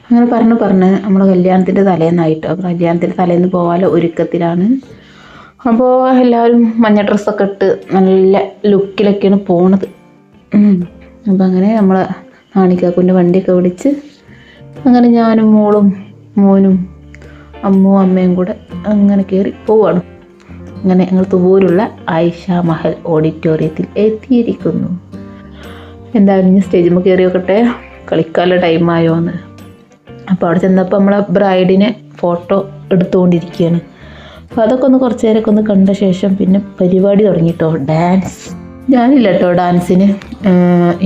അങ്ങനെ പറഞ്ഞ് നമ്മളെ കല്യാണത്തിൻ്റെ തലേന്നായിട്ടോ. അപ്പോൾ കല്യാണത്തിൻ്റെ തലേന്ന് പോകാനുള്ള ഒരുക്കത്തിലാണ്. അപ്പോൾ എല്ലാവരും മഞ്ഞ ഡ്രസ്സൊക്കെ ഇട്ട് നല്ല ലുക്കിലൊക്കെയാണ് പോണത്. അപ്പോൾ അങ്ങനെ നമ്മളെ നാണിക്കാക്കുൻ്റെ വണ്ടിയൊക്കെ വിളിച്ച് അങ്ങനെ ഞാനും മോനും അമ്മയും കൂടെ അങ്ങനെ കയറി പോവാണ്. അങ്ങനെ ഞങ്ങൾ തുവൂരുള്ള ആയിഷ മഹൽ ഓഡിറ്റോറിയത്തിൽ എത്തിയിരിക്കുന്നു. എന്തായാലും ഇനി സ്റ്റേജിൽ കയറി നോക്കട്ടെ, കളിക്കാനുള്ള ടൈമായോ എന്ന്. അപ്പോൾ അവിടെ ചെന്നപ്പോൾ നമ്മളെ ബ്രൈഡിനെ ഫോട്ടോ എടുത്തുകൊണ്ടിരിക്കുകയാണ്. അപ്പോൾ അതൊക്കെ ഒന്ന് കുറച്ച് നേരമൊക്കെ ഒന്ന് കണ്ട ശേഷം പിന്നെ പരിപാടി തുടങ്ങിയിട്ടോ. ഡാൻസ് ഞാനില്ല കേട്ടോ ഡാൻസിന്.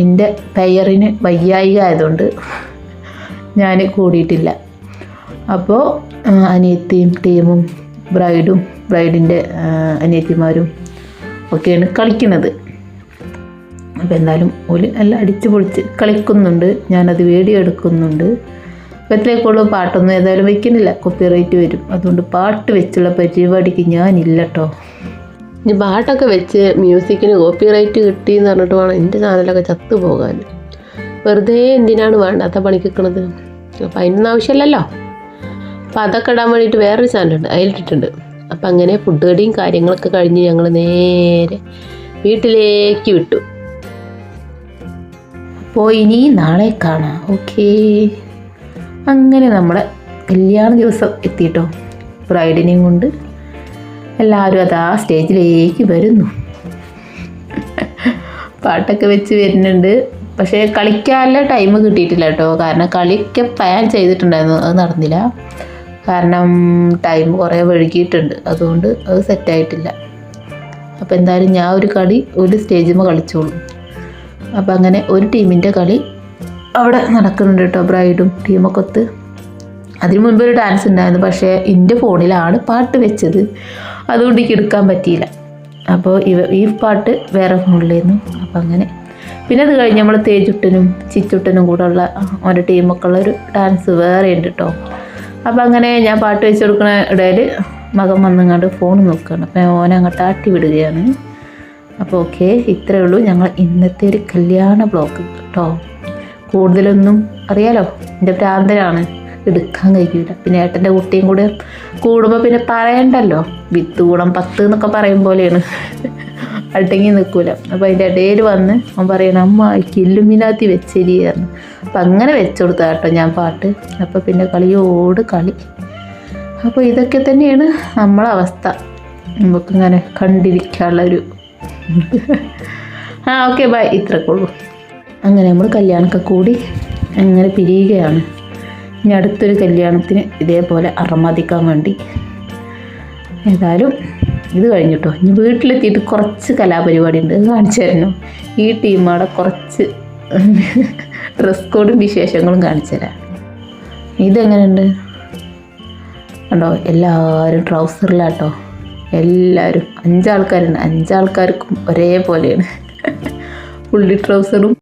എൻ്റെ പെയറിന് വയ്യായിക ആയതുകൊണ്ട് ഞാൻ കൂടിയിട്ടില്ല. അപ്പോൾ അനിയത്തിയും ടീമും ബ്രൈഡിൻ്റെ അനിയത്തിമാരും ഒക്കെയാണ് കളിക്കുന്നത്. അപ്പോൾ എന്തായാലും ഒരു എല്ലാം അടിച്ച് പൊളിച്ച് കളിക്കുന്നുണ്ട്. ഞാനത് വീഡിയോ എടുക്കുന്നുണ്ട്. ഇപ്പോഴത്തേക്കുള്ള പാട്ടൊന്നും ഏതായാലും വയ്ക്കുന്നില്ല, കോപ്പിറൈറ്റ് വരും. അതുകൊണ്ട് പാട്ട് വെച്ചുള്ള പരിപാടിക്ക് ഞാനില്ല കേട്ടോ. ഇനി പാട്ടൊക്കെ വെച്ച് മ്യൂസിക്കിന് കോപ്പിറൈറ്റ് കിട്ടി എന്ന് പറഞ്ഞിട്ട് വേണം എൻ്റെ ചാനലൊക്കെ ചത്തു പോകാൻ. വെറുതെ എന്തിനാണ് വേണ്ടാത്ത പണിക്ക് നിൽക്കുന്നത്? അപ്പോൾ അതിനൊന്നും ആവശ്യമില്ലല്ലോ. അപ്പോൾ അതൊക്കെ ഇടാൻ വേണ്ടിയിട്ട് വേറൊരു ചാനലുണ്ട്, അതിലിട്ടിട്ടുണ്ട്. അപ്പം അങ്ങനെ ഫുഡ് കടിയും കാര്യങ്ങളൊക്കെ കഴിഞ്ഞ് ഞങ്ങൾ നേരെ വീട്ടിലേക്ക് വിട്ടു. അപ്പോൾ ഇനി നാളെ കാണാം. ഓക്കേ. അങ്ങനെ നമ്മളെ കല്യാണ ദിവസം എത്തിയിട്ടോ. ബ്രൈഡിനെയും കൊണ്ട് എല്ലാവരും അതാ സ്റ്റേജിലേക്ക് വരുന്നു. പാട്ടൊക്കെ വെച്ച് വരുന്നുണ്ട്. പക്ഷേ കളിക്കാനുള്ള ടൈം കിട്ടിയിട്ടില്ല കേട്ടോ. കാരണം കളിയൊക്കെ പ്ലാൻ ചെയ്തിട്ടുണ്ടായിരുന്നു, അത് നടന്നില്ല. കാരണം ടൈം കുറേ വൈകിയിട്ടുണ്ട്, അതുകൊണ്ട് അത് സെറ്റായിട്ടില്ല. അപ്പോൾ എന്തായാലും ഞാൻ ഒരു സ്റ്റേജിൽ കളിച്ചോളൂ. അപ്പോൾ അങ്ങനെ ഒരു ടീമിൻ്റെ കളി അവിടെ നടക്കുന്നുണ്ട് കേട്ടോ. ബ്രൈഡും ടീമൊക്കെ ഒത്ത്. അതിന് മുൻപ് ഒരു ഡാൻസ് ഉണ്ടായിരുന്നു, പക്ഷേ എൻ്റെ ഫോണിലാണ് പാട്ട് വെച്ചത്, അതുകൊണ്ട് എനിക്ക് എടുക്കാൻ പറ്റിയില്ല. അപ്പോൾ ഈ പാട്ട് വേറെ ഫോണിലായിരുന്നു. അപ്പോൾ അങ്ങനെ പിന്നെ അത് കഴിഞ്ഞ് നമ്മൾ തേജുട്ടനും ചിച്ചുട്ടനും കൂടെ ഉള്ള ഒരു ടീമൊക്കെ ഉള്ള ഒരു ഡാൻസ് വേറെ ഉണ്ട് കേട്ടോ. അപ്പോൾ അങ്ങനെ ഞാൻ പാട്ട് വെച്ച് കൊടുക്കുന്ന ഇടയിൽ മകൻ വന്നിങ്ങാണ്ട് ഫോൺ നോക്കുകയാണ്. അപ്പോൾ ഓനെ അങ്ങോട്ട് ആട്ടി വിടുകയാണ്. അപ്പോൾ ഓക്കെ, ഇത്രയേ ഉള്ളൂ ഞങ്ങൾ ഇന്നത്തെ ഒരു കല്യാണ ബ്ലോഗ് കേട്ടോ. കൂടുതലൊന്നും അറിയാലോ, എൻ്റെ ഭ്രാന്തനാണ്, എടുക്കാൻ കഴിയില്ല. പിന്നെ ഏട്ടൻ്റെ കുട്ടിയും കൂടെ കൂടുമ്പോൾ പിന്നെ പറയണ്ടല്ലോ, വിത്ത് ഗുണം 10 എന്നൊക്കെ പറയും പോലെയാണ്, അട്ടങ്ങി നിൽക്കൂല. അപ്പോൾ അതിൻ്റെ ഇടയിൽ വന്ന് അവൻ പറയണം, അമ്മ കില്ലുമിനാത്തി വെച്ചരിയായിരുന്നു. അപ്പം അങ്ങനെ വെച്ചു കൊടുത്താൽ കേട്ടോ ഞാൻ പാട്ട്. അപ്പോൾ പിന്നെ കളിയോട് കളി. അപ്പോൾ ഇതൊക്കെ തന്നെയാണ് നമ്മളെ അവസ്ഥ. നമുക്കിങ്ങനെ കണ്ടിരിക്കാനുള്ളൊരു ഓക്കെ ബൈ, ഇത്രയൊക്കെ ഉള്ളൂ. അങ്ങനെ നമ്മൾ കല്യാണമൊക്കെ കൂടി അങ്ങനെ പിരിയുകയാണ്. ഇനി അടുത്തൊരു കല്യാണത്തിന് ഇതേപോലെ അറമാദിക്കാൻ വേണ്ടി. ഏതായാലും ഇത് കഴിഞ്ഞിട്ടോ. ഇനി വീട്ടിലെത്തിയിട്ട് കുറച്ച് കലാപരിപാടി ഉണ്ട്, അത് കാണിച്ചു തരണം. ഈ ടീമോടെ കുറച്ച് ഡ്രസ് കോഡും വിശേഷങ്ങളും കാണിച്ചു തരാം. ഇതെങ്ങനെയുണ്ട് കണ്ടോ? എല്ലാവരും ട്രൗസറിലാട്ടോ. എല്ലാവരും 5 ആൾക്കാരുണ്ട്. 5 ആൾക്കാർക്കും ഒരേപോലെയാണ്. ഫുള്ളി ട്രൗസറും